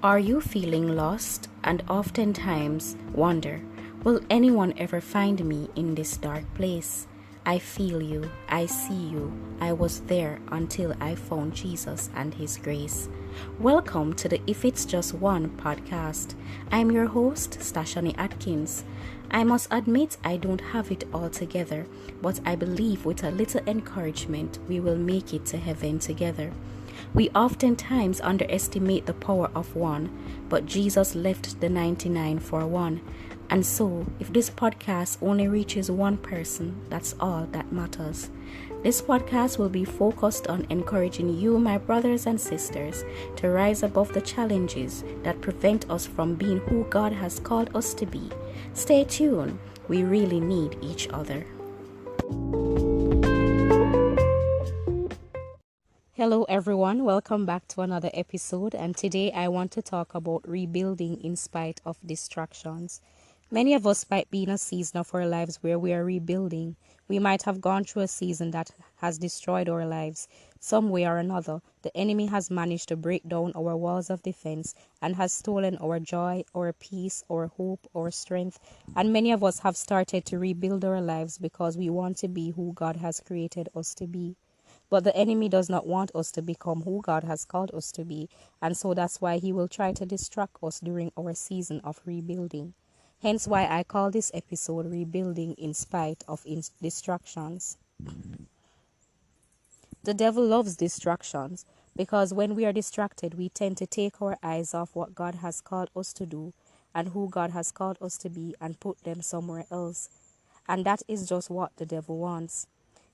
Are you feeling lost and oftentimes wonder, will anyone ever find me in this dark place? I feel you, I see you, I was there until I found Jesus and His grace. Welcome to the If It's Just One podcast. I'm your host, Stashani Atkins. I must admit I don't have it all together, but I believe with a little encouragement we will make it to heaven together. We oftentimes underestimate the power of one, but Jesus left the 99 for one. And so, if this podcast only reaches one person, that's all that matters. This podcast will be focused on encouraging you, my brothers and sisters, to rise above the challenges that prevent us from being who God has called us to be. Stay tuned. We really need each other. Hello everyone, welcome back to another episode, and today I want to talk about rebuilding in spite of distractions. Many of us might be in a season of our lives where we are rebuilding. We might have gone through a season that has destroyed our lives. Some way or another, the enemy has managed to break down our walls of defense and has stolen our joy, our peace, our hope, our strength, and many of us have started to rebuild our lives because we want to be who God has created us to be. But the enemy does not want us to become who God has called us to be, and so that's why he will try to distract us during our season of rebuilding. Hence why I call this episode Rebuilding in Spite of Distractions. The devil loves distractions because when we are distracted, we tend to take our eyes off what God has called us to do and who God has called us to be and put them somewhere else. And that is just what the devil wants.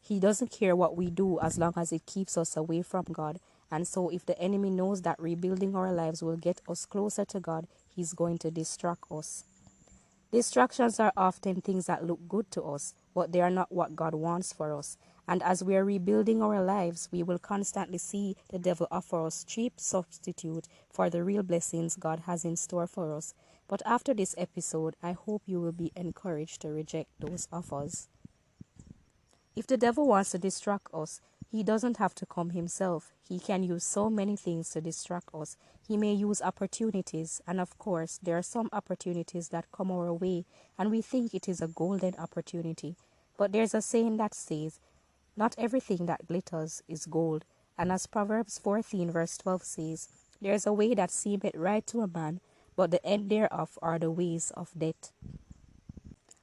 He doesn't care what we do as long as it keeps us away from God. And so if the enemy knows that rebuilding our lives will get us closer to God, he's going to distract us. Distractions are often things that look good to us, but they are not what God wants for us. And as we are rebuilding our lives, we will constantly see the devil offer us cheap substitute for the real blessings God has in store for us. But after this episode, I hope you will be encouraged to reject those offers. If the devil wants to distract us, he doesn't have to come himself. He can use so many things to distract us. He may use opportunities, and of course, there are some opportunities that come our way, and we think it is a golden opportunity. But there's a saying that says, not everything that glitters is gold. And as Proverbs 14 verse 12 says, there is a way that seemeth right to a man, but the end thereof are the ways of death.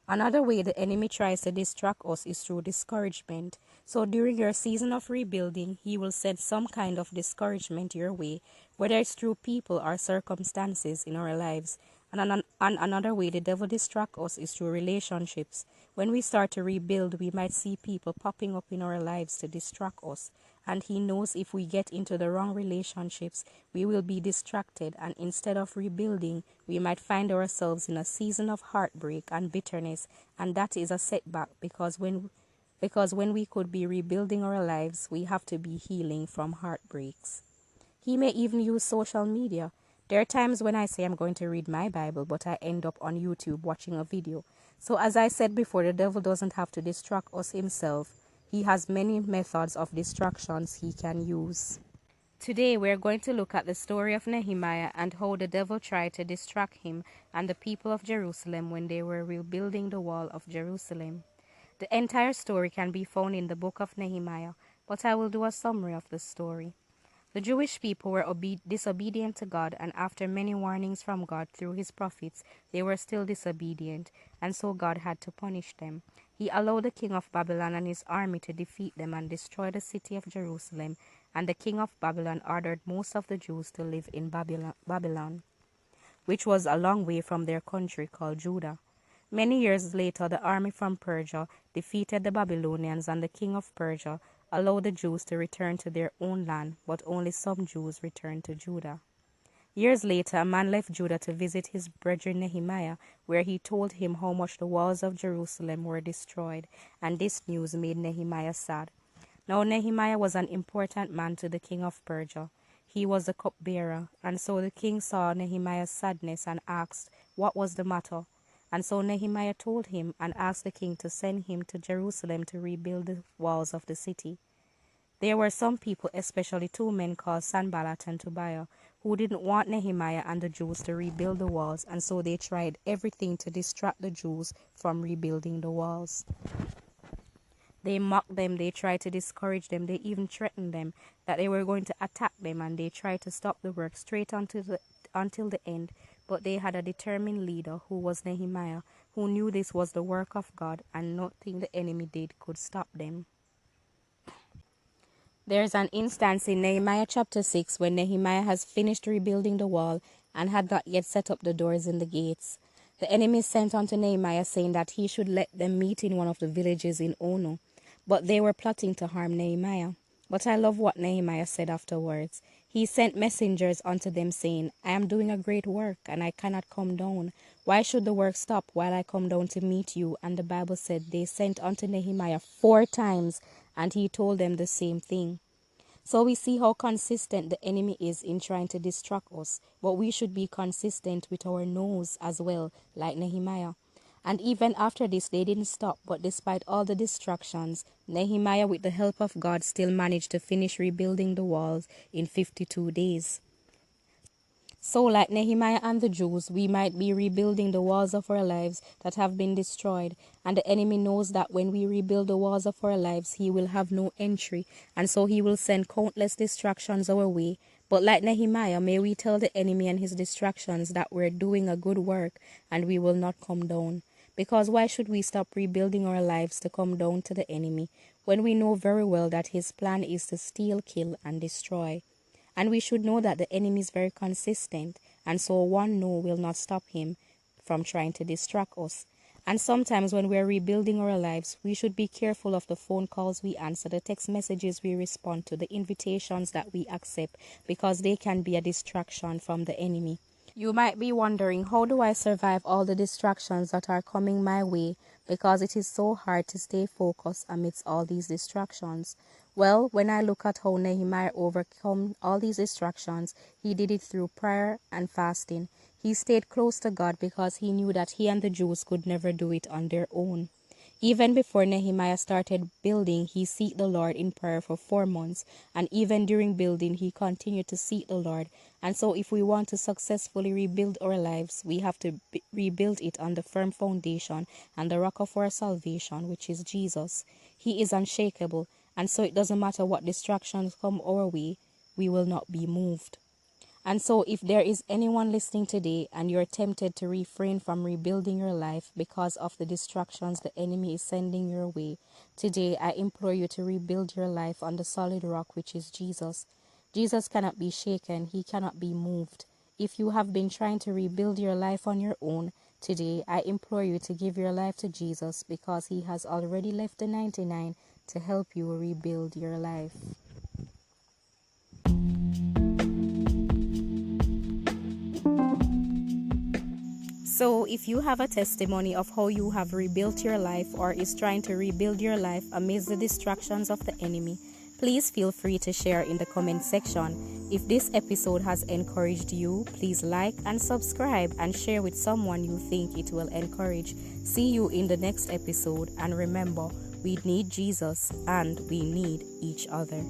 Another way the enemy tries to distract us is through discouragement. So during your season of rebuilding, he will send some kind of discouragement your way, whether it's through people or circumstances in our lives. And another way the devil distracts us is through relationships. When we start to rebuild, we might see people popping up in our lives to distract us. And he knows if we get into the wrong relationships, we will be distracted, and instead of rebuilding, we might find ourselves in a season of heartbreak and bitterness, and that is a setback because when we could be rebuilding our lives, we have to be healing from heartbreaks. He may even use social media. There are times when I say I'm going to read my Bible, but I end up on YouTube watching a video. So as I said before, the devil doesn't have to distract us himself. He has many methods of distractions he can use. Today we're going to look at the story of Nehemiah and how the devil tried to distract him and the people of Jerusalem when they were rebuilding the wall of Jerusalem. The entire story can be found in the book of Nehemiah, but I will do a summary of the story. The Jewish people were disobedient to God, and after many warnings from God through his prophets, they were still disobedient, and so God had to punish them. He allowed the king of Babylon and his army to defeat them and destroy the city of Jerusalem, and the king of Babylon ordered most of the Jews to live in Babylon, which was a long way from their country called Judah. Many years later, the army from Persia defeated the Babylonians, and the king of Persia allowed the Jews to return to their own land, but only some Jews returned to Judah. Years later, a man left Judah to visit his brother Nehemiah, where he told him how much the walls of Jerusalem were destroyed, and this news made Nehemiah sad. Now Nehemiah was an important man to the king of Persia. He was the cupbearer, and so the king saw Nehemiah's sadness and asked what was the matter. And so Nehemiah told him and asked the king to send him to Jerusalem to rebuild the walls of the city. There were some people, especially two men called Sanballat and Tobiah, who didn't want Nehemiah and the Jews to rebuild the walls, and so they tried everything to distract the Jews from rebuilding the walls. They mocked them, they tried to discourage them, they even threatened them that they were going to attack them, and they tried to stop the work straight until the end. But they had a determined leader, who was Nehemiah, who knew this was the work of God and nothing the enemy did could stop them. There's an instance in Nehemiah chapter 6 when Nehemiah has finished rebuilding the wall and had not yet set up the doors and the gates. The enemy sent unto Nehemiah, saying that he should let them meet in one of the villages in Ono. But they were plotting to harm Nehemiah. But I love what Nehemiah said afterwards. He sent messengers unto them, saying, I am doing a great work, and I cannot come down. Why should the work stop while I come down to meet you? And the Bible said they sent unto Nehemiah 4 times, and he told them the same thing. So we see how consistent the enemy is in trying to distract us, but we should be consistent with our no's as well, like Nehemiah. And even after this, they didn't stop, but despite all the distractions, Nehemiah, with the help of God, still managed to finish rebuilding the walls in 52 days. So, like Nehemiah and the Jews, we might be rebuilding the walls of our lives that have been destroyed, and the enemy knows that when we rebuild the walls of our lives, he will have no entry, and so he will send countless distractions our way. But like Nehemiah, may we tell the enemy and his distractions that we're doing a good work and we will not come down. Because why should we stop rebuilding our lives to come down to the enemy when we know very well that his plan is to steal, kill, and destroy? And we should know that the enemy is very consistent, and so one no will not stop him from trying to distract us. And sometimes when we are rebuilding our lives, we should be careful of the phone calls we answer, the text messages we respond to, the invitations that we accept, because they can be a distraction from the enemy. You might be wondering, how do I survive all the distractions that are coming my way? Because it is so hard to stay focused amidst all these distractions. Well, when I look at how Nehemiah overcome all these distractions, he did it through prayer and fasting. He stayed close to God because he knew that he and the Jews could never do it on their own. Even before Nehemiah started building, he sought the Lord in prayer for 4 months, and even during building, he continued to seek the Lord. And so if we want to successfully rebuild our lives, we have to rebuild it on the firm foundation and the rock of our salvation, which is Jesus. He is unshakable, and so it doesn't matter what distractions come our way, we will not be moved. And so if there is anyone listening today and you're tempted to refrain from rebuilding your life because of the distractions the enemy is sending your way, today I implore you to rebuild your life on the solid rock, which is Jesus. Jesus cannot be shaken. He cannot be moved. If you have been trying to rebuild your life on your own, today I implore you to give your life to Jesus, because he has already left the 99 to help you rebuild your life. So if you have a testimony of how you have rebuilt your life or is trying to rebuild your life amidst the distractions of the enemy, please feel free to share in the comment section. If this episode has encouraged you, please like and subscribe and share with someone you think it will encourage. See you in the next episode, and remember, we need Jesus and we need each other.